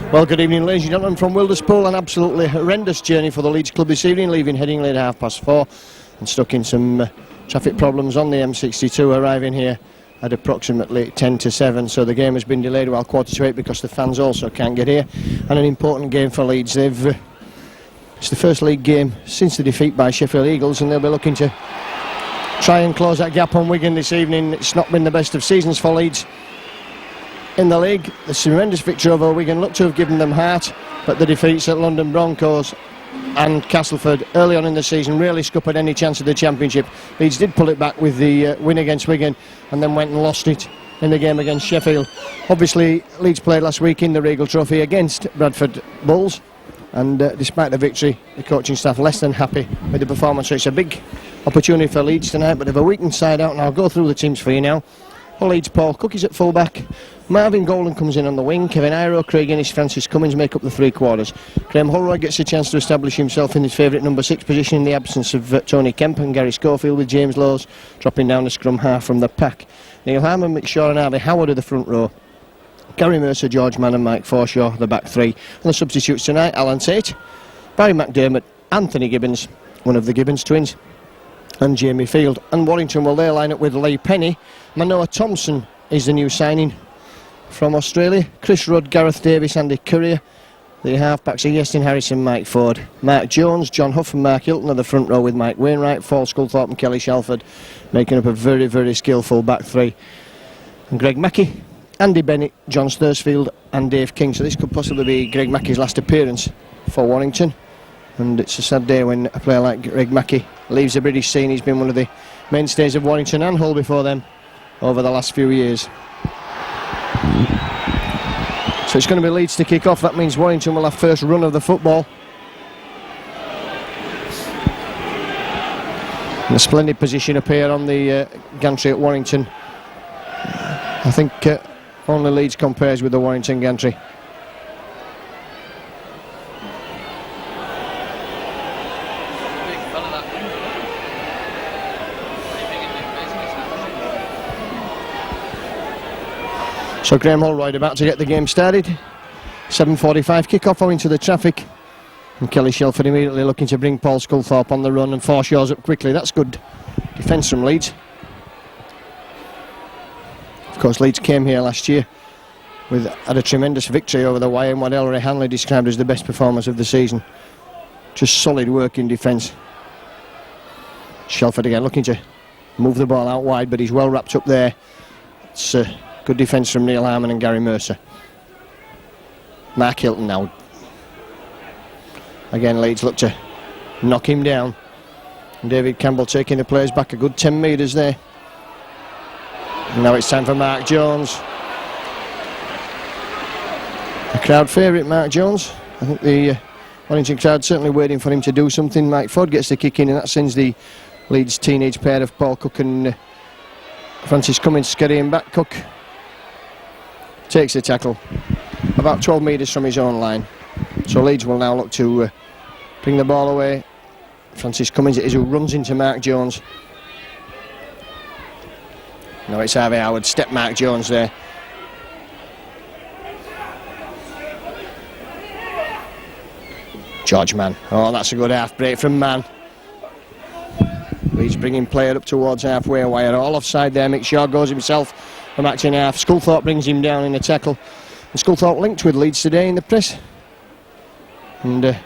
Well, good evening, ladies and gentlemen, from Wilderspool. An absolutely horrendous journey for the Leeds club this evening, leaving Headingley at 4:30 and stuck in some traffic problems on the M62, arriving here at approximately 10 to 7. So the game has been delayed while 7:45 because the fans also can't get here. And an important game for Leeds. It's the first league game since the defeat by Sheffield Eagles, and they'll be looking to try and close that gap on Wigan this evening. It's not been the best of seasons for Leeds in the league. The horrendous victory over Wigan looked to have given them heart, but the defeats at London Broncos and Castleford early on in the season really scuppered any chance of the championship. Leeds did pull it back with the win against Wigan, and then went and lost it in the game against Sheffield. Obviously, Leeds played last week in the Regal Trophy against Bradford Bulls, and despite the victory, the coaching staff less than happy with the performance. So it's a big opportunity for Leeds tonight, but they've a weakened side out, and I'll go through the teams for you now. For Leeds, Paul Cook is at full-back. Marvin Golden comes in on the wing. Kevin Iro, Craig Innes, Francis Cummins make up the three quarters. Graham Holroyd gets a chance to establish himself in his favourite number 6 position in the absence of Tony Kemp and Gary Schofield, with James Lowes dropping down the scrum half from the pack. Neil Harmon, Mick Shaw and Harvey Howard are the front row. Gary Mercer, George Mann and Mike Forshaw, the back three. And the substitutes tonight: Alan Tate, Barry McDermott, Anthony Gibbons, one of the Gibbons twins, and Jamie Field. And Warrington will there line up with Lee Penny. Manoa Thompson is the new signing from Australia. Chris Rudd, Gareth Davis, Andy Courier. The half-backs are Yestin Harrison, Mike Ford. Mark Jones, John Huff and Mark Hilton are the front row, with Mike Wainwright, Paul Sculthorpe and Kelly Shalford making up a very, very skillful back three. And Greg Mackey, Andy Bennett, John Stursfield and Dave King. So this could possibly be Greg Mackey's last appearance for Warrington, and it's a sad day when a player like Greg Mackey leaves the British scene. He's been one of the mainstays of Warrington and Hull before them over the last few years. So it's going to be Leeds to kick off. That means Warrington will have first run of the football. In a splendid position up here on the gantry at Warrington. I think only Leeds compares with the Warrington gantry. So Graham Holroyd about to get the game started. 7:45 kick-off owing to the traffic. And Kelly Shelford immediately looking to bring Paul Sculthorpe on the run, and Forshaw's up quickly. That's good defence from Leeds. Of course, Leeds came here last year had a tremendous victory over the Wire in what Ellery Hanley described as the best performance of the season. Just solid work in defence. Shelford again looking to move the ball out wide, but he's well wrapped up there. It's good defence from Neil Harmon and Gary Mercer. Mark Hilton now. Again, Leeds look to knock him down. And David Campbell taking the players back a good 10 metres there. And now it's time for Mark Jones. A crowd favourite, Mark Jones. I think the Warrington crowd certainly waiting for him to do something. Mike Ford gets the kick in, and that sends the Leeds teenage pair of Paul Cook and Francis Cummins scurrying back. Cook takes the tackle about 12 metres from his own line. So Leeds will now look to bring the ball away. Francis Cummins it is who runs into Mark Jones. No, it's Harvey Howard. Step Mark Jones there. George Mann. Oh, that's a good half break from Mann. Leeds bringing player up towards halfway wire. All offside there. Mick Shaw goes himself from matching half. Sculthorpe brings him down in a tackle. And Sculthorpe linked with Leeds today in the press. And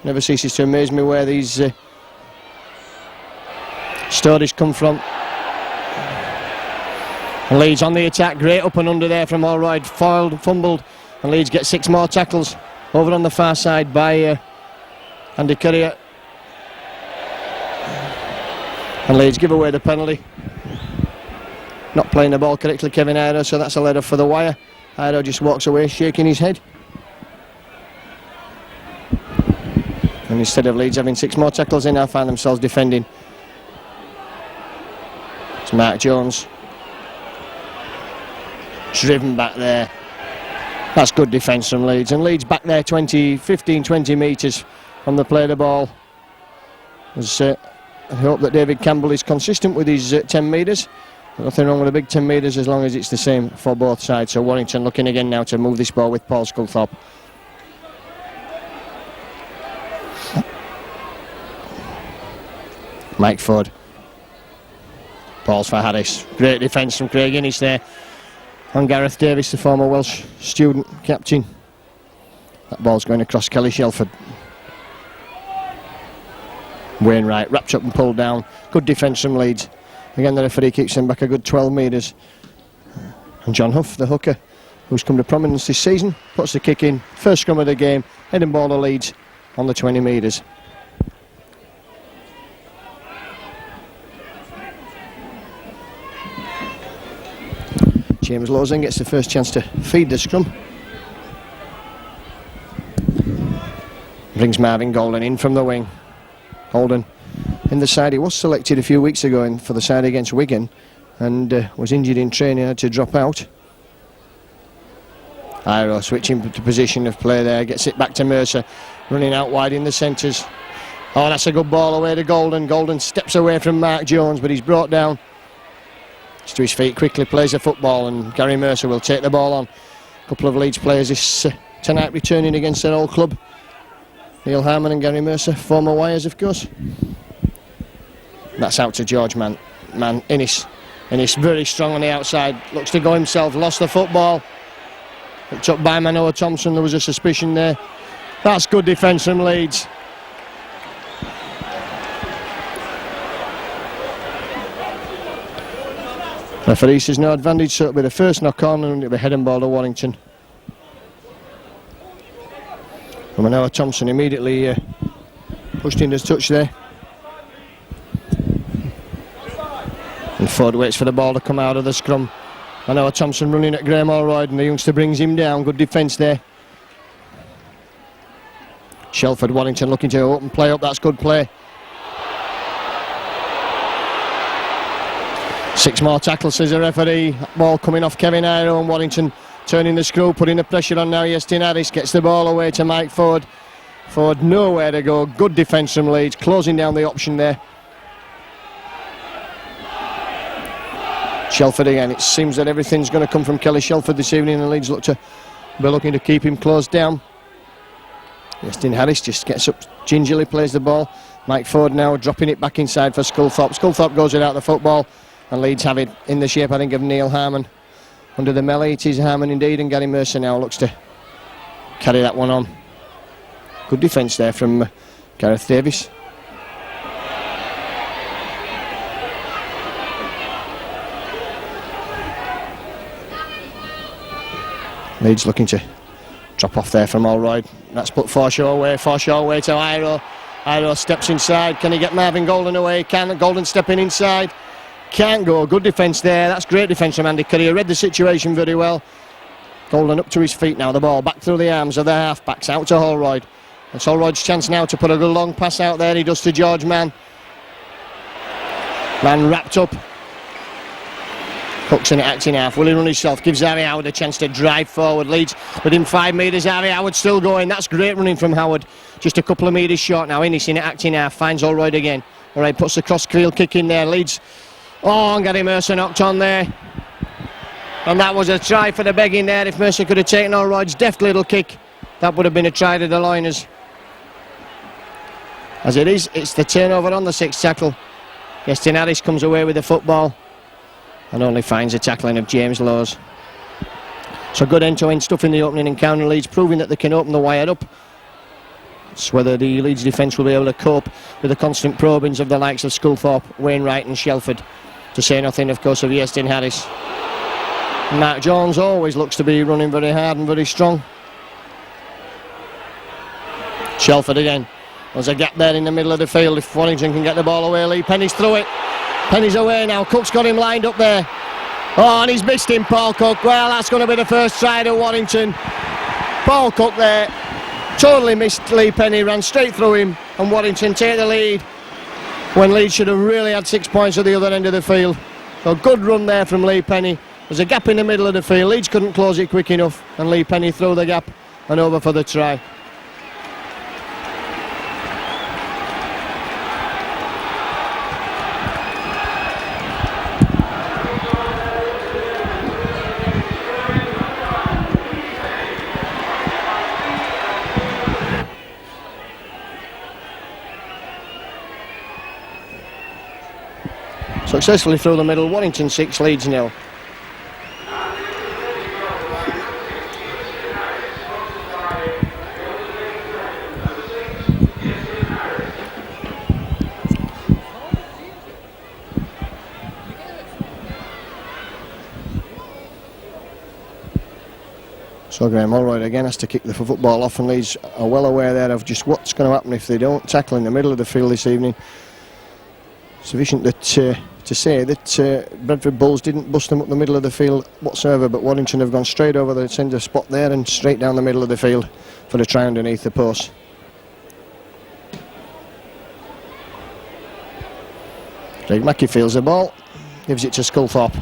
never ceases to amaze me where these stories come from. And Leeds on the attack. Great up and under there from Holroyd. Foiled, fumbled. And Leeds get 6 more tackles over on the far side by Andy Courier. And Leeds give away the penalty. Not playing the ball correctly, Kevin Iro, so that's a let off for the Wire. Iro just walks away shaking his head. And instead of Leeds having 6 more tackles, they now find themselves defending. It's Mark Jones. Driven back there. That's good defence from Leeds. And Leeds back there 15-20 metres from the play of the ball. I hope that David Campbell is consistent with his 10 metres. Nothing wrong with a big 10 metres as long as it's the same for both sides. So Warrington looking again now to move this ball with Paul Sculthorpe. Mike Ford. Balls for Harris. Great defence from Craig Innes there. And Gareth Davis, the former Welsh student captain. That ball's going across Kelly Shelford. Wainwright wrapped up and pulled down. Good defence from Leeds. Again, the referee keeps him back a good 12 metres. And John Huff, the hooker, who's come to prominence this season, puts the kick in. First scrum of the game. Heading ball to Leeds on the 20 metres. James Lawson gets the first chance to feed the scrum. Brings Marvin Golden in from the wing. Golden in the side. He was selected a few weeks ago for the side against Wigan and was injured in training, had to drop out. Iro switching to position of play there, gets it back to Mercer, running out wide in the centres. Oh, that's a good ball away to Golden. Golden steps away from Mark Jones, but he's brought down. He's to his feet, quickly plays the football, and Gary Mercer will take the ball on. A couple of Leeds players this tonight returning against their old club. Neil Harmon and Gary Mercer, former Wires, of course. That's out to George Mann. Innes very strong on the outside. Looks to go himself. Lost the football. Picked up by Manoa Thompson. There was a suspicion there. That's good defence from Leeds. Referee says no advantage, so it'll be the first knock on and it'll be head and ball to Warrington. And Manoa Thompson immediately pushed in his touch there. And Ford waits for the ball to come out of the scrum. Manoa Thompson running at Graham Allroyd, and the youngster brings him down. Good defence there. Shelford, Warrington looking to open play up. That's good play. 6 more tackles, says the referee. Ball coming off Kevin Iro, and Warrington turning the screw, putting the pressure on now. Yestin Harris gets the ball away to Mike Ford. Ford nowhere to go. Good defence from Leeds, closing down the option there. Shelford again. It seems that everything's going to come from Kelly Shelford this evening, and Leeds be looking to keep him closed down. Yestin Harris just gets up gingerly, plays the ball. Mike Ford now dropping it back inside for Sculthorpe. Sculthorpe goes without the football, and Leeds have it in the shape, I think, of Neil Harmon. Under the melee, it is Harmon indeed, and Gary Mercer now looks to carry that one on. Good defence there from Gareth Davis. Leeds looking to drop off there from Allroyd. That's put Forshaw away to Iro. Iro steps inside. Can he get Marvin Golden away? Can. Golden stepping inside. Can't go. Good defence there. That's great defence from Andy Curry. Read the situation very well. Golden up to his feet now. The ball back through the arms of the half-backs out to Allroyd. It's Allroyd's chance now to put a good long pass out there. He does to George Mann. Mann wrapped up. Cooks in it, acting half. Will he run himself? Gives Harry Howard a chance to drive forward. Leeds within 5 metres. Harry Howard still going. That's great running from Howard. Just a couple of metres short now. Innes in it, acting half. Finds Allroyd again. Allroyd puts the cross-field kick in there. Leeds. Oh, and Gary Mercer knocked on there. And that was a try for the begging there. If Mercer could have taken Allroyd's deft little kick, that would have been a try to the Liners. As it is, it's the turnover on the 6th tackle. Yestin Harris comes away with the football and only finds a tackling of James Lowes. So good end-to-end stuff in the opening encounter. Leeds proving that they can open the wire up. It's whether the Leeds defence will be able to cope with the constant probings of the likes of Sculthorpe, Wainwright and Shelford. To say nothing, of course, of Yestin Harris. Mark Jones always looks to be running very hard and very strong. Shelford again. There's a gap there in the middle of the field. If Warrington can get the ball away, Lee Penny's through it. Penny's away now. Cook's got him lined up there. Oh, and he's missed him, Paul Cook. Well, that's going to be the first try to Warrington. Paul Cook there totally missed Lee Penny, ran straight through him, and Warrington take the lead when Leeds should have really had 6 points at the other end of the field. So good run there from Lee Penny. There's a gap in the middle of the field. Leeds couldn't close it quick enough, and Lee Penny through the gap and over for the try. Successfully through the middle, Warrington 6, Leeds 0. So Graham Allroyd again has to kick the football off, and Leeds are well aware there of just what's going to happen if they don't tackle in the middle of the field this evening. Sufficient that to say that Bradford Bulls didn't bust them up the middle of the field whatsoever, but Warrington have gone straight over the centre spot there and straight down the middle of the field for a try underneath the post. Craig Mackey fields the ball, gives it to Sculthorpe.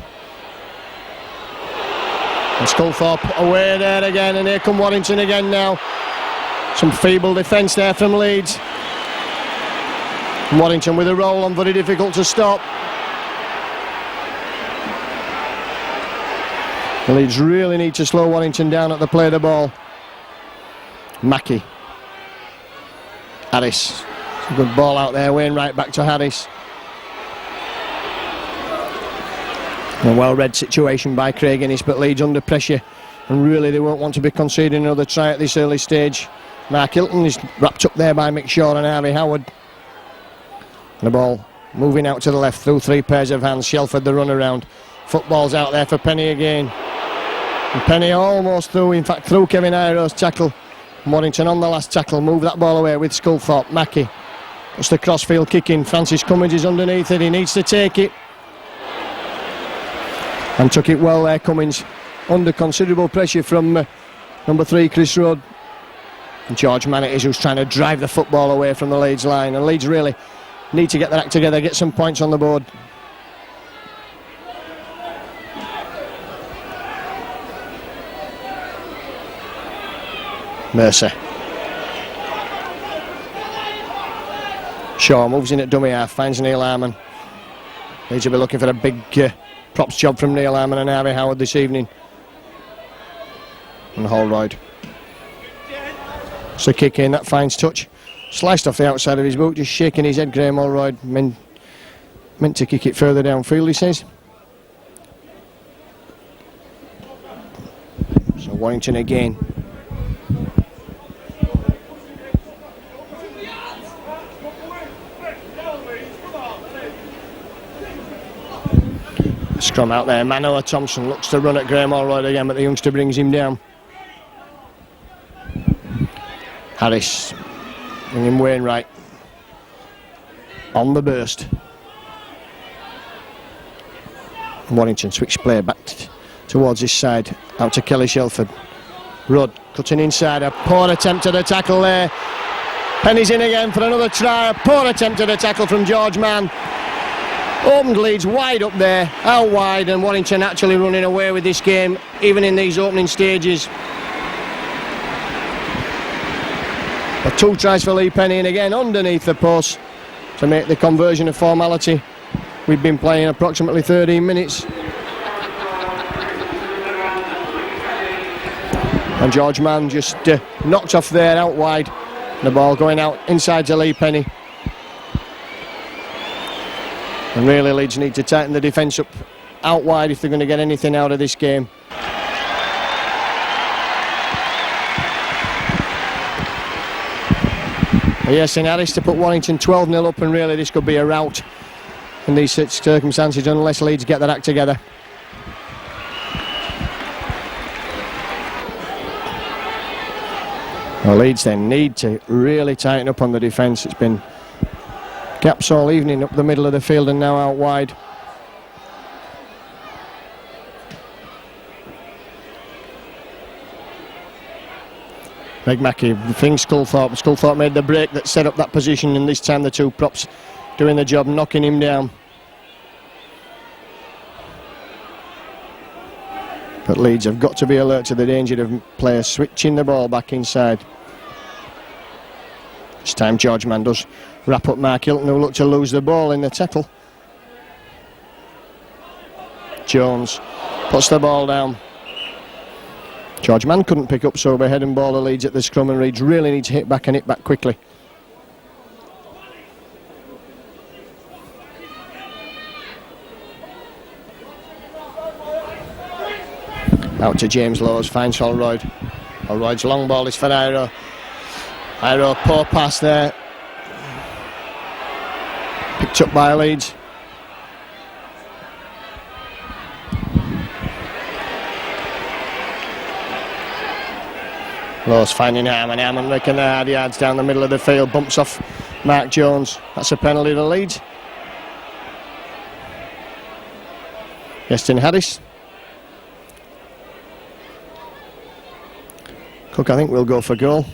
And Sculthorpe away there again, and here come Warrington again now. Some feeble defence there from Leeds. Warrington with a roll on, very difficult to stop. The Leeds really need to slow Warrington down at the play of the ball. Mackey. Harris. It's a good ball out there, Wainwright back to Harris. A well-read situation by Craig Innes, but Leeds under pressure, and really they won't want to be conceding another try at this early stage. Mark Hilton is wrapped up there by McShaw and Harvey Howard. And the ball moving out to the left through three pairs of hands. Shelford the run around. Football's out there for Penny again. And Penny almost through, in fact through Kevin Iro's tackle. Warrington on the last tackle, move that ball away with Sculthorpe. Mackey puts the crossfield kick in. Francis Cummins is underneath it, he needs to take it. And took it well there, Cummins, under considerable pressure from number 3, Chris Road. And George Mannett is who's trying to drive the football away from the Leeds line, and Leeds really need to get their act together, get some points on the board. Mercer. Shaw moves in at dummy half, finds Neil Harmon. Leeds will be looking for a big props job from Neil Harmon and Harvey Howard this evening. And Holroyd. So kick in, that finds touch. Sliced off the outside of his boot, just shaking his head, Graham Holroyd. Meant to kick it further downfield, he says. So Warrington again. Scrum out there, Manoa Thompson looks to run at Graham Allroyd again, but the youngster brings him down. Harris bringing Wainwright on the burst. Warrington switch play back towards his side, out to Kelly Shelford. Rudd cutting inside, a poor attempt at a tackle there. Penny's in again for another try, a poor attempt at a tackle from George Mann. Opened Leeds wide up there, out wide, and Warrington actually running away with this game, even in these opening stages. But 2 tries for Lee Penny, and again underneath the post to make the conversion a formality. We've been playing approximately 13 minutes. And George Mann just knocked off there, out wide. The ball going out inside to Lee Penny. And really Leeds need to tighten the defence up out wide if they're going to get anything out of this game. Yes, and Harris to put Warrington 12-0 up, and really this could be a rout in these circumstances unless Leeds get their act together. Well, Leeds then need to really tighten up on the defence. It's been gaps all evening up the middle of the field and now out wide. Greg Mackey, thinks Sculthorpe made the break that set up that position, and this time the 2 props doing the job, knocking him down. But Leeds have got to be alert to the danger of players switching the ball back inside. This time George Mann does wrap up Mark Hilton, who looked to lose the ball in the tackle. Jones puts the ball down. George Mann couldn't pick up, so head and ball of Leeds at the scrum, and Leeds really need to hit back and hit back quickly. Out to James Lowes, finds Holroyd. Holroyd's long ball is for Iro. Iro, poor pass there. Picked up by Leeds. Lowes finding Harman making the hard yards down the middle of the field, bumps off Mark Jones. That's a penalty to Leeds. Justin Harris. Cook, I think, will go for goal,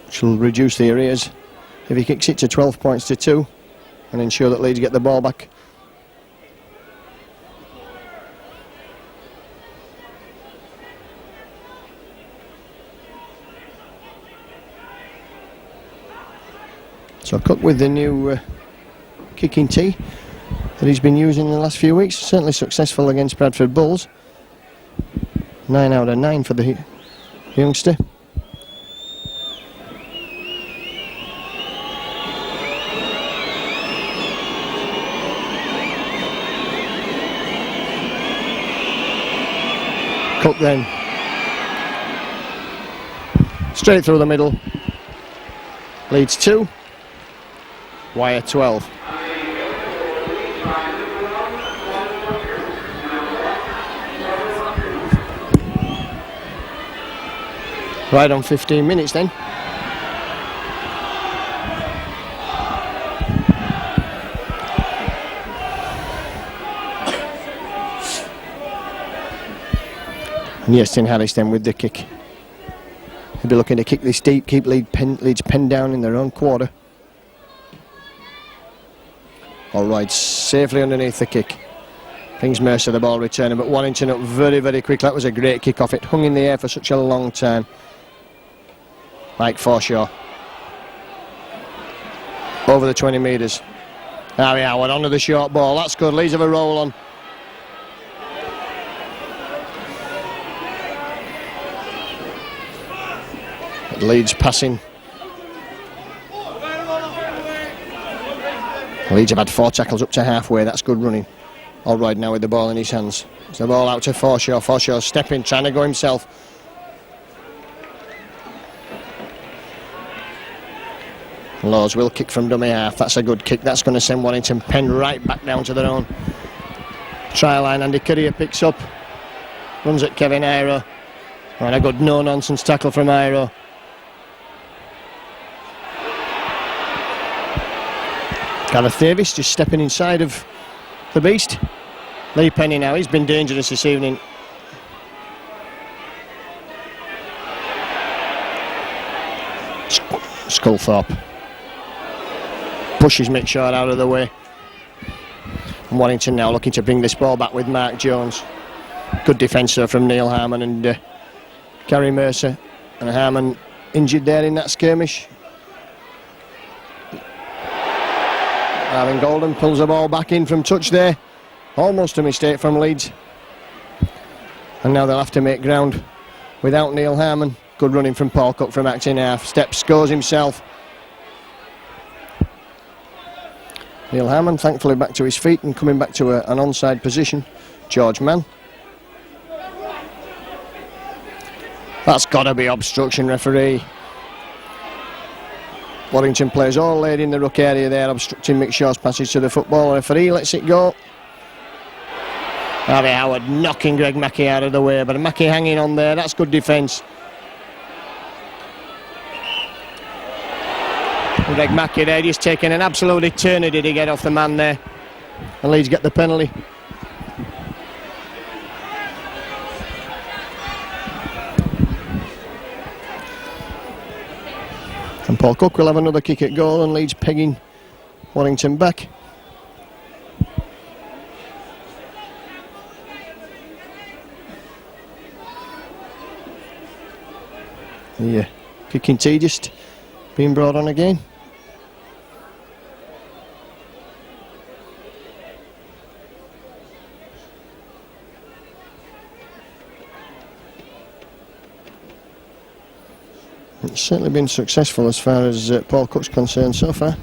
which will reduce the arrears if he kicks it to 12 points to 2 and ensure that Leeds get the ball back. So Cook with the new kicking tee that he's been using in the last few weeks, certainly successful against Bradford Bulls. 9 out of 9 for the youngster. Cook then. Straight through the middle. Leeds 2. Wire 12. Right on 15 minutes then. And Justin Harris then with the kick. He'll be looking to kick this deep, keep Leeds penned down in their own quarter. All right, safely underneath the kick. Brings Mercer the ball returning, but Warrington up very, very quick. That was a great kick off. It hung in the air for such a long time. Mike Forshaw. Over the 20 metres. Harry Howard onto the short ball. That's good. Leeds have a roll on. Leeds passing. Leeds have had 4 tackles up to halfway. That's good running. All right, now with the ball in his hands. It's the ball out to Forshaw. Forshaw stepping, trying to go himself. Lowes will kick from dummy half. That's a good kick. That's going to send Warrington Penn right back down to their own try line. Andy Currier picks up. Runs at Kevin Iro. And a good no-nonsense tackle from Iro. Gareth Davis just stepping inside of the beast. Lee Penny now, he's been dangerous this evening. Sculthorpe pushes Mitch Shaw out of the way. And Warrington now looking to bring this ball back with Mark Jones. Good defence from Neil Harman and Gary Mercer. And Harman injured there in that skirmish. Alan Golden pulls the ball back in from touch there. Almost a mistake from Leeds. And now they'll have to make ground without Neil Harman. Good running from Paul Cook from acting half. Steps, scores himself. Neil Harman thankfully back to his feet and coming back to an onside position. George Mann. That's got to be obstruction, referee. Warrington players all laid in the ruck area there, obstructing Mick Shaw's passage to the football. Referee lets it go. Harvey Howard knocking Greg Mackey out of the way, but Mackey hanging on there. That's good defence. Greg Mackey there just taking an absolute eternity to get off the man there. And Leeds get the penalty. And Paul Cook will have another kick at goal and Leeds pegging Warrington back. Yeah, kicking tee just being brought on again. It's certainly been successful as far as Paul Cook's concerned so far.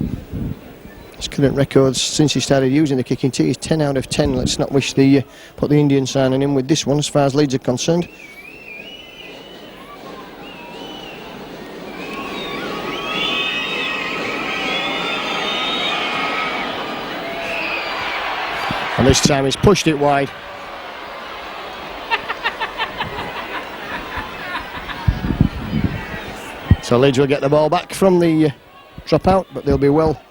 It's current records since he started using the kicking tee is 10 out of 10. Let's not wish the put the Indian signing in with this one as far as Leeds are concerned. And this time he's pushed it wide. So Leeds will get the ball back from the dropout, but they'll be well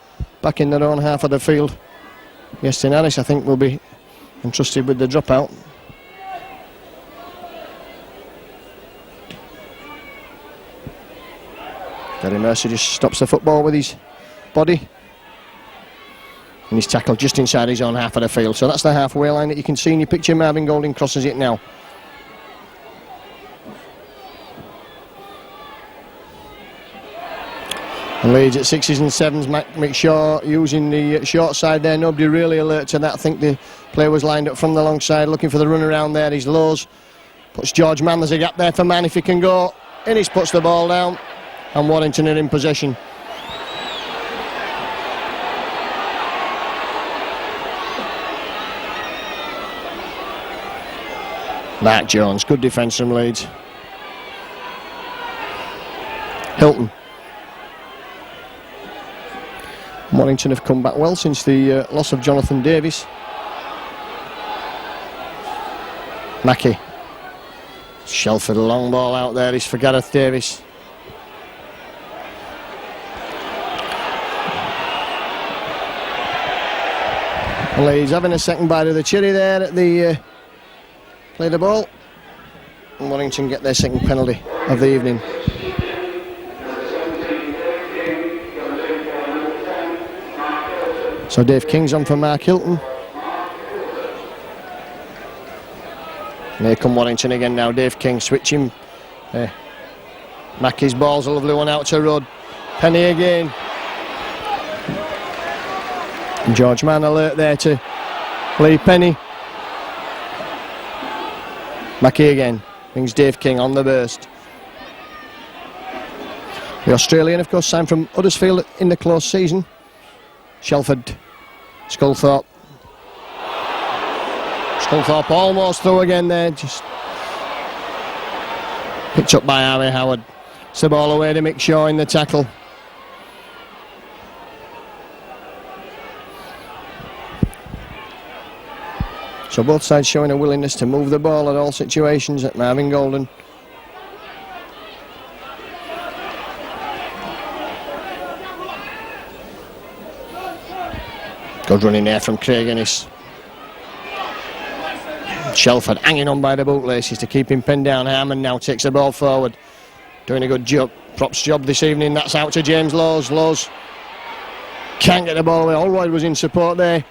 back in their own half of the field. Yestin Harris, I think, will be entrusted with the dropout. Gary Mercer just stops the football with his body. And he's tackled just inside his own half of the field. So that's the halfway line that you can see in your picture. Marvin Golding crosses it now. And Leeds at 6s and 7s. McShaw using the short side there. Nobody really alert to that. I think the player was lined up from the long side looking for the run around there. He's Lowe's. Puts George Mann. There's a gap there for Mann if he can go. Innes puts the ball down. And Warrington are in possession. Mark Jones, good defence from Leeds. Hilton. Warrington have come back well since the loss of Jonathan Davis. Mackie. Shelford, a long ball out there, is for Gareth Davis. Leeds having a second bite of the cherry there at the play the ball, and Warrington get their second penalty of the evening. So Dave King's on for Mark Hilton. And here come Warrington again now. Dave King switching. Mackie's ball's a lovely one out to Rudd. Penny again. And George Mann alert there to Lee Penny. Mackie again, brings Dave King on the burst. The Australian, of course, signed from Huddersfield in the close season. Shelford, Sculthorpe. Sculthorpe almost through again there, just picked up by Harry Howard. It's the ball away to Mick Shaw in the tackle. So both sides showing a willingness to move the ball at all situations at Marvin Golden. Good running there from Craig Innes. Shelford hanging on by the bootlaces to keep him pinned down. Harmon now takes the ball forward. Doing a good job, props job this evening. That's out to James Lowes. Lowes can't get the ball away. Allroyd was in support there.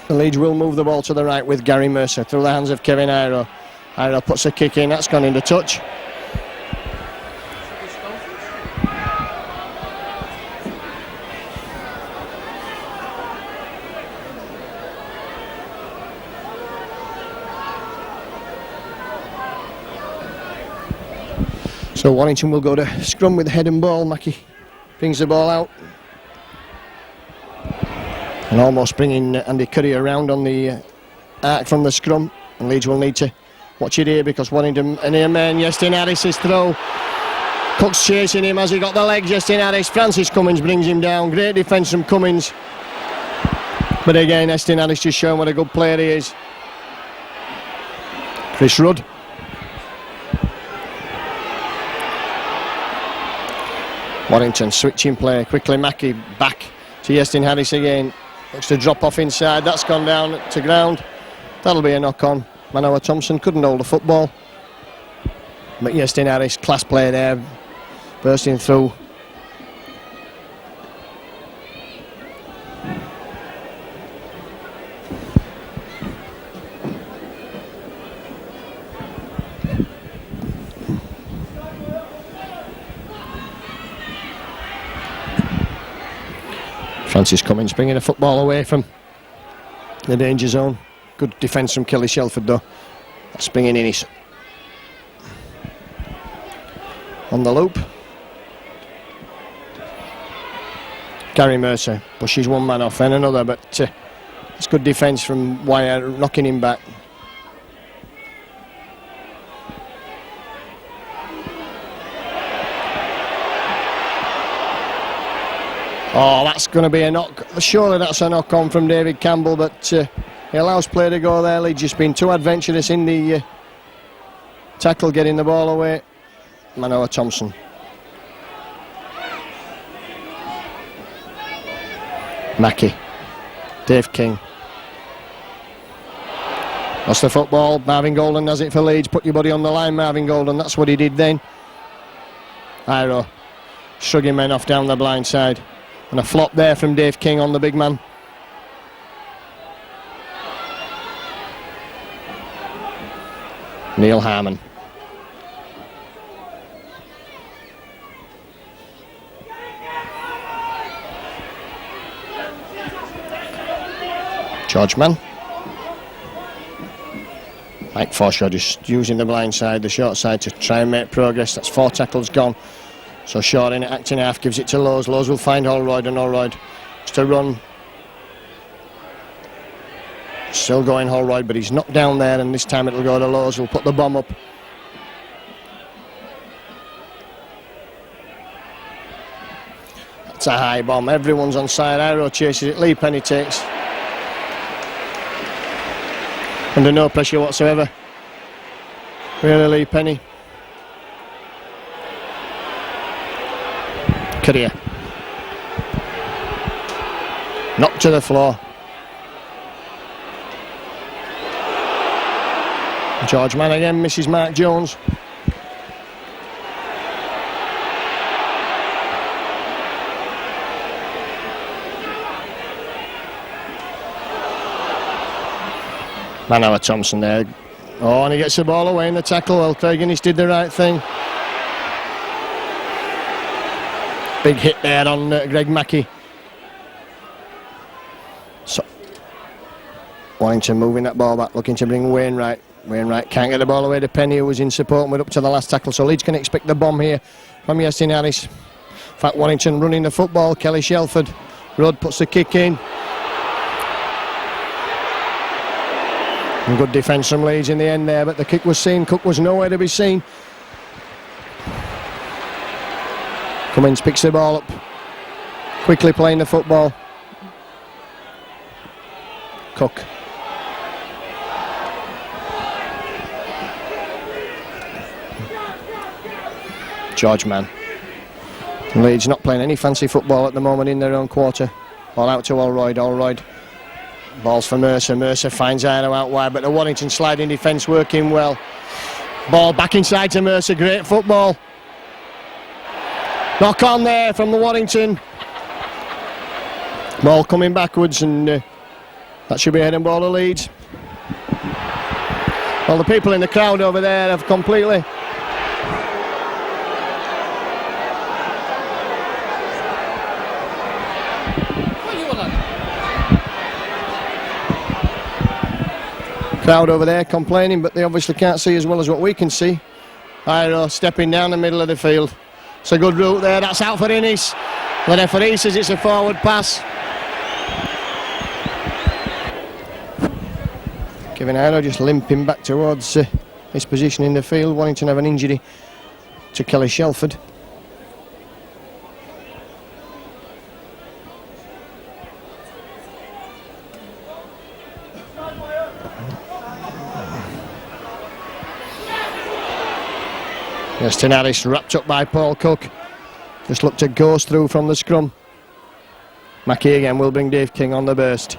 The Leeds will move the ball to the right with Gary Mercer through the hands of Kevin Iro. Iro puts a kick in, that's gone into touch. So Warrington will go to scrum with head and ball. Mackie brings the ball out. And almost bringing Andy Curry around on the arc from the scrum. And Leeds will need to watch it here because Warrington and here man, Yestin Harris is through. Cook's chasing him as he got the legs, Yestin Harris. Francis Cummins brings him down. Great defence from Cummins. But again, Yestin Harris just showing what a good player he is. Chris Rudd. Warrington switching play. Quickly Mackie back to Yestin Harris again. Looks to drop off inside. That's gone down to ground. That'll be a knock on. Manoa Thompson couldn't hold the football. But Yestin Harris, class play there. Bursting through. Francis Cummins bringing the football away from the danger zone. Good defence from Kelly Shelford though. That's bringing Innes on the loop. Gary Mercer pushes one man off and another, but it's good defence from Wire, knocking him back. Oh, that's going to be a knock. Surely that's a knock on from David Campbell, but he allows play to go there. Leeds just been too adventurous in the tackle, getting the ball away. Manoa Thompson. Mackie. Dave King. That's the football. Marvin Golden has it for Leeds. Put your body on the line, Marvin Golden. That's what he did then. Iro shrugging men off down the blind side. And a flop there from Dave King on the big man. Neil Harmon. George Mann. Mike Forshaw just using the blind side, the short side, to try and make progress. That's 4 tackles gone. So Shaw in it, acting half, gives it to Lowe's. Lowe's will find Holroyd, and Holroyd just a run. Still going Holroyd, but he's knocked down there, and this time it'll go to Lowe's. Will put the bomb up. That's a high bomb. Everyone's on side. Iro chases it. Lee Penny takes. Under no pressure whatsoever. Really, Lee Penny. Career. Knocked to the floor. George Mann again misses Mark Jones. Manoa Thompson there. Oh, and he gets the ball away in the tackle. Well, Craig Innes did the right thing. Big hit there on Greg Mackey. So Warrington moving that ball back, looking to bring Wainwright. Wainwright can't get the ball away to Penny, who was in support and went up to the last tackle. So Leeds can expect the bomb here from Yasin Harris. In fact, Warrington running the football. Kelly Shelford. Rudd puts the kick in. And good defence from Leeds in the end there, but the kick was seen. Cook was nowhere to be seen. Cummins picks the ball up, quickly playing the football. Cook. George Mann. Leeds not playing any fancy football at the moment in their own quarter. Ball out to Holroyd. Holroyd. Balls for Mercer. Mercer finds Iro out wide, but the Warrington sliding defence working well. Ball back inside to Mercer. Great football. Knock on there from the Warrington. Ball coming backwards, and that should be a heading ball to Leeds. Well, the people in the crowd over there have completely... Crowd over there complaining, but they obviously can't see as well as what we can see. Iro stepping down the middle of the field. It's a good route there. That's out for Innes. The referee says it's a forward pass. Kevin Iro just limping back towards his position in the field. Warrington have an injury to Kelly Shelford. Yasin Harris wrapped up by Paul Cook. Just looked to ghost through from the scrum. Mackie again will bring Dave King on the burst.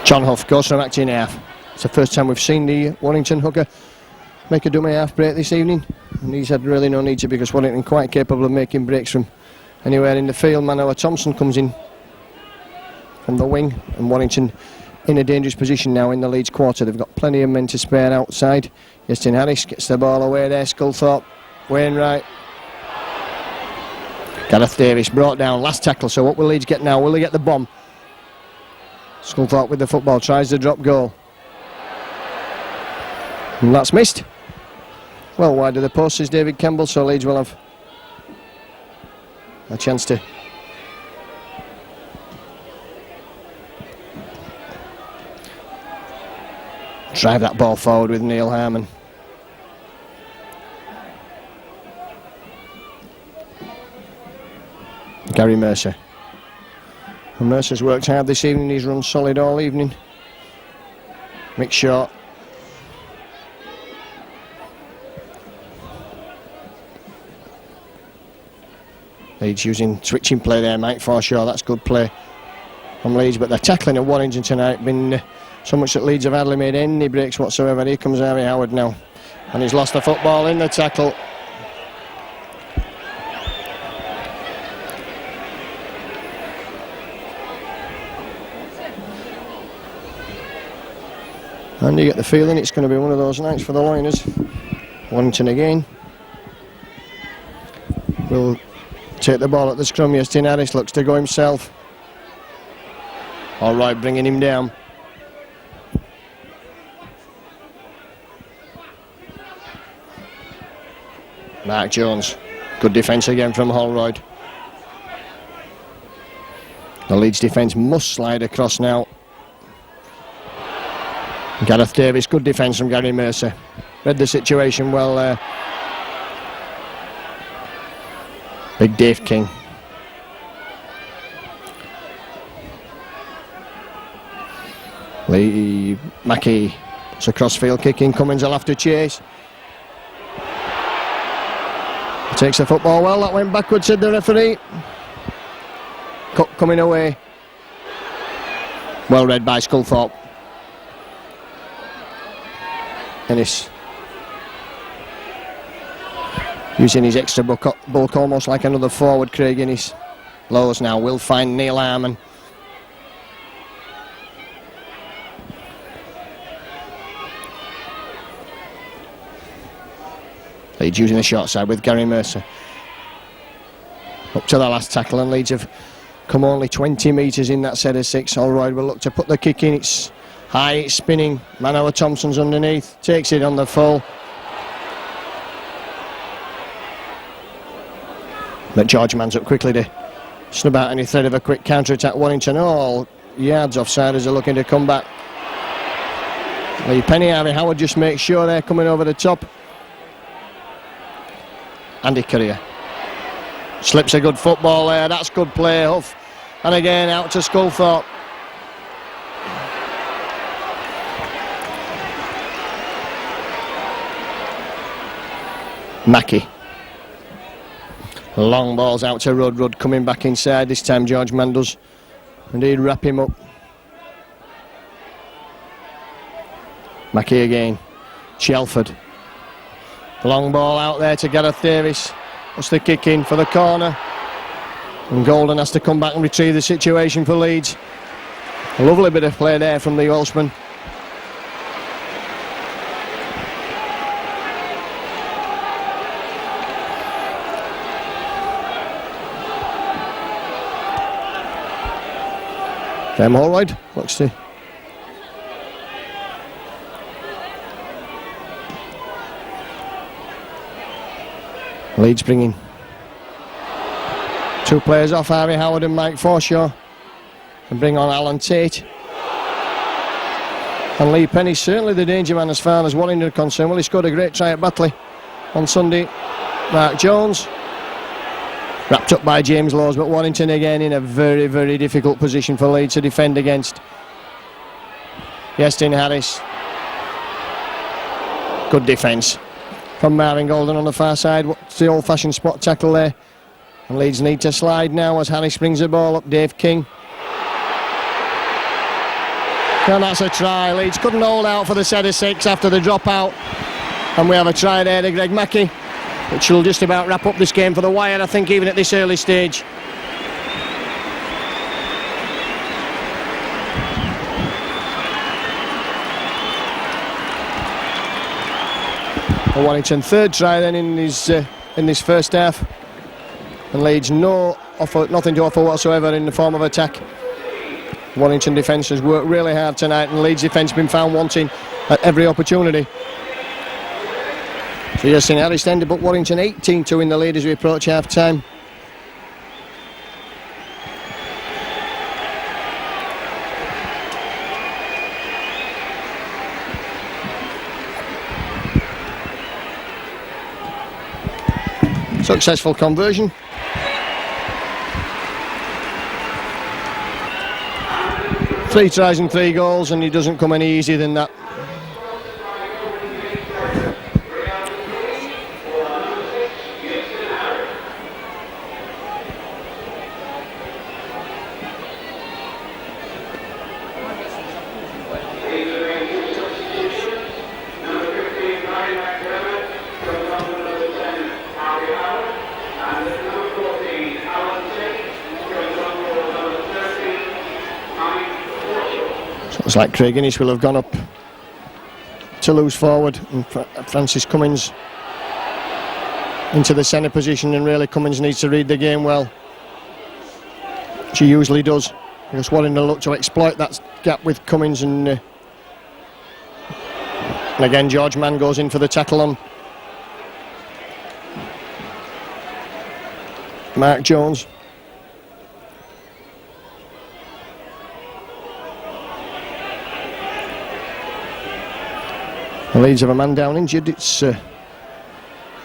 John Huff goes from acting half. It's the first time we've seen the Warrington hooker make a dummy half break this evening, and he's had really no need to, because Warrington quite capable of making breaks from anywhere in the field. Manoa Thompson comes in from the wing, and Warrington in a dangerous position now in the Leeds quarter. They've got plenty of men to spare outside. Yasin Harris gets the ball away there. Sculthorpe, Wainwright, Gareth Davis brought down, last tackle. So what will Leeds get now? Will they get the bomb? Sculthorpe with the football, tries the drop goal, and that's missed. well wide of the post is David Campbell, so Leeds will have a chance to drive that ball forward with Neil Harmon. Gary Mercer. And Mercer's worked hard this evening, he's run solid all evening. Mick Short. Leeds using switching play there, Mike Forshaw, that's good play from Leeds, but they're tackling at Warrington tonight, been so much that Leeds have hardly made any breaks whatsoever. Here comes Harry Howard now, and he's lost the football in the tackle. And you get the feeling it's going to be one of those nights for the Liners. Warrington again. Will take the ball at the scrum. Justin Harris looks to go himself. All right, bringing him down. Mark Jones. Good defence again from Holroyd. The Leeds defence must slide across now. Gareth Davis, good defence from Gary Mercer. Read the situation well there. Big Dave King. Lee Mackey. It's a crossfield kick in. Cummins will have to chase. Takes the football well. That went backwards, said the referee. Cut coming away. Well read by Sculthorpe. Ennis using his extra bulk almost like another forward. Craig Ennis. Lowe's now will find Neil Harmon. Leeds using the short side with Gary Mercer. Up to the last tackle, and Leeds have come only 20 metres in that set of 6. Holroyd will look to put the kick in. It's high, it's spinning. Manoa Thompson's underneath. Takes it on the full. But George mans up quickly to snub out any threat of a quick counter-attack. Warrington all yards offside as they're looking to come back. Lee Penny, Harry Howard just makes sure they're coming over the top. Andy Courier. Slips a good football there. That's good play, Huff. And again out to Sculthorpe. Mackey. Long balls out to Rudd. Rudd coming back inside. This time George Mann does indeed wrap him up. Mackey again. Shelford. Long ball out there to Gareth Davis. What's the kick in for the corner? And Golden has to come back and retrieve the situation for Leeds. A lovely bit of play there from the Welshman. Graham Holroyd looks to Leeds bringing two players off, Harry Howard and Mike Forshaw, and bring on Alan Tate. And Lee Penny, certainly the danger man as far as Warrington are concerned. Well, he scored a great try at Batley on Sunday. Mark Jones wrapped up by James Lawes, but Warrington again in a very, very difficult position for Leeds to defend against. Justin Harris. Good defence from Marvin Golden on the far side. What's the old-fashioned spot tackle there? And Leeds need to slide now as Harris brings the ball up. Dave King. And that's a try. Leeds couldn't hold out for the set of 6 after the dropout. And we have a try there to Greg Mackey, which will just about wrap up this game for the Wire, I think, even at this early stage. Warrington third try then in this first half, and Leeds nothing to offer whatsoever in the form of attack. Warrington defence has worked really hard tonight, and Leeds defence been found wanting at every opportunity. So you're seeing Harris ended up Warrington 18-2 in the lead as we approach half-time. Successful conversion. Three tries and 3 goals, and it doesn't come any easier than that. It's like Craig Innes will have gone up to loose forward, and Francis Cummins into the centre position, and really Cummins needs to read the game well. She usually does, because Warrington will look to exploit that gap with Cummins, and again George Mann goes in for the tackle on Mark Jones. The Leeds have a man down injured. It's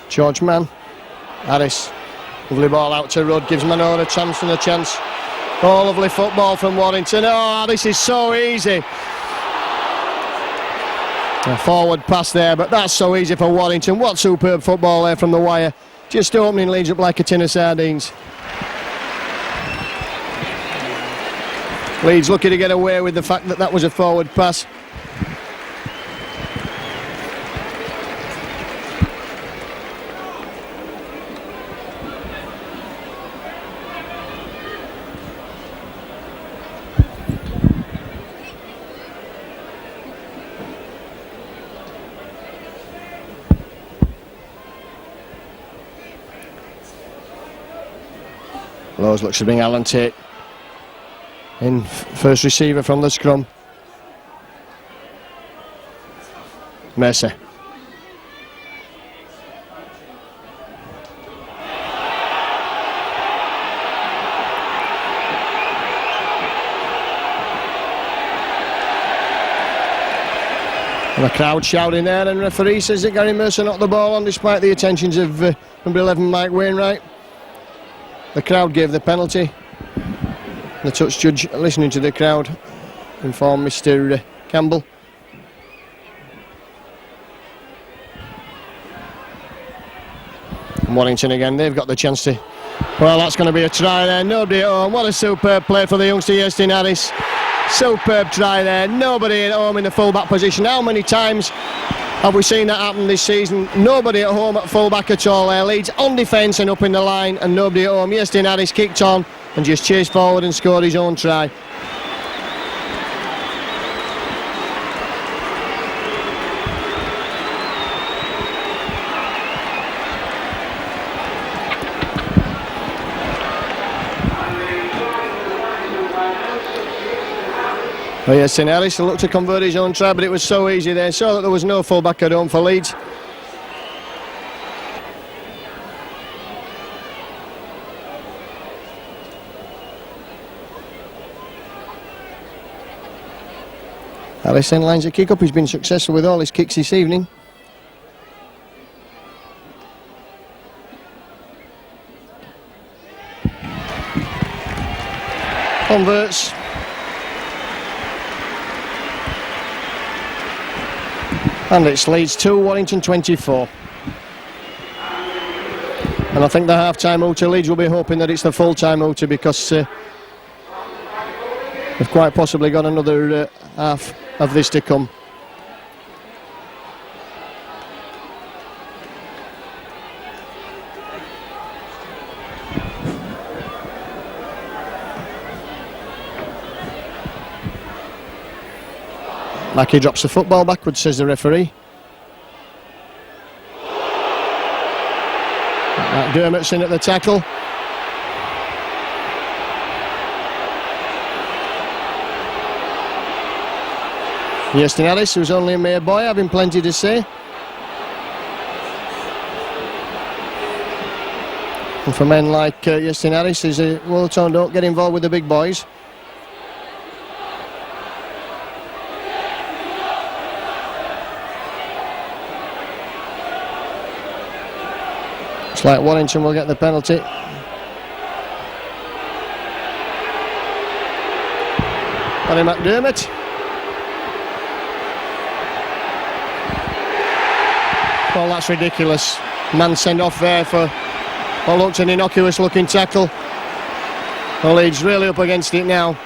George Mann. Harris, lovely ball out to Rudd, gives Manor a chance and a chance. Oh, lovely football from Warrington. Oh, this is so easy. A forward pass there, but that's so easy for Warrington. What superb football there from the wire. Just opening Leeds up like a tin of sardines. Leeds lucky to get away with the fact that that was a forward pass. Lowe's looks to bring Alan Tate in, first receiver from the scrum. Mercer. And the crowd shouting there, and referee says that Gary Mercer knocked the ball on despite the attentions of number 11 Mike Wainwright. The crowd gave the penalty. The touch judge, listening to the crowd, informed Mr. Campbell. And Warrington again, they've got the chance to... Well, that's going to be a try there, nobody at home. What a superb play for the youngster, Yestin Harris. Superb try there, nobody at home in the full-back position. How many times have we seen that happen this season? Nobody at home at full-back at all there. Leeds on defence and up in the line, and nobody at home. Yestin Harris kicked on and just chased forward and scored his own try. Well, Yestin Harris looked to convert his own try, but it was so easy there. Saw that there was no full-back at home for Leeds. Harris then lines a kick up. He's been successful with all his kicks this evening. Converts. And it's Leeds 2, Warrington 24. And I think the half-time out to Leeds will be hoping that it's the full-time out, because they've quite possibly got another half of this to come. Mackie drops the football backwards, says the referee. Dermot's in at the tackle. Yestin Harris, who's only a mere boy, having plenty to say. And for men like Justin Harris, Warrington don't get involved with the big boys. It's like Warrington will get the penalty. Barry McDermott. Well, that's ridiculous. Man sent off there for what looked an innocuous looking tackle. Well, Leeds really up against it now.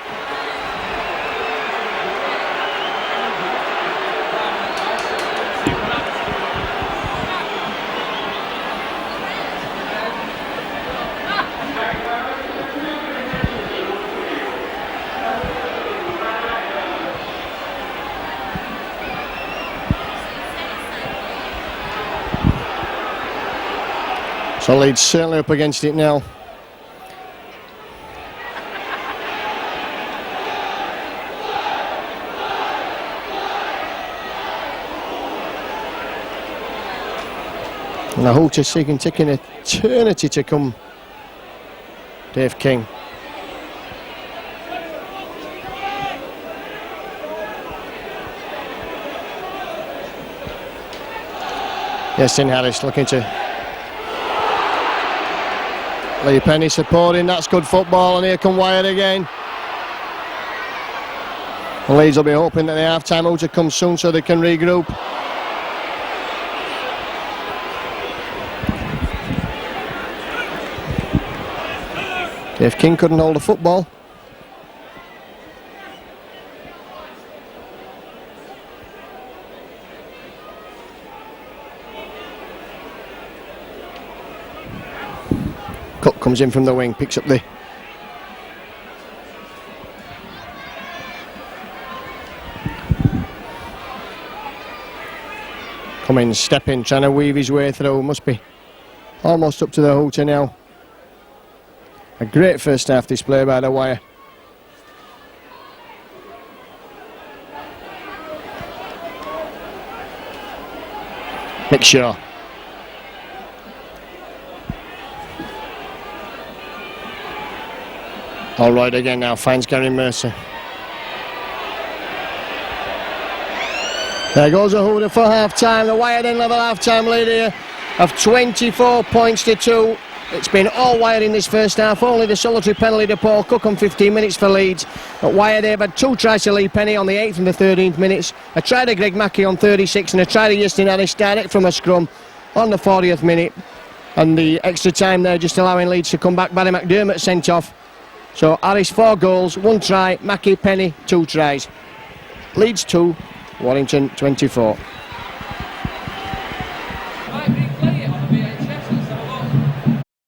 So Leeds certainly up against it now. And the Hooters taking an eternity to come. Dave King. Justin Harris looking to Lee Penny supporting, that's good football, and here come Wyatt again. And Leeds will be hoping that the half-time outer comes soon so they can regroup. Dave King couldn't hold the football. Cook comes in from the wing, picks up the coming, stepping, trying to weave his way through. Must be almost up to the hooter now. A great first half display by the Wire. Mick Shaw. All right again now, finds Gary Mercer. There goes a hooter for half-time. The Wire then level half-time lead here of 24 points to 2. It's been all Wire in this first half. Only the solitary penalty to Paul Cook on 15 minutes for Leeds. But Wire, they've had 2 tries to Lee Penny on the 8th and the 13th minutes. A try to Greg Mackey on 36 and a try to Justin Harris direct from a scrum on the 40th minute. And the extra time there just allowing Leeds to come back. Barry McDermott sent off. So Harris 4 goals, 1 try, Mackey, Penny 2 tries. Leeds 2, Warrington 24.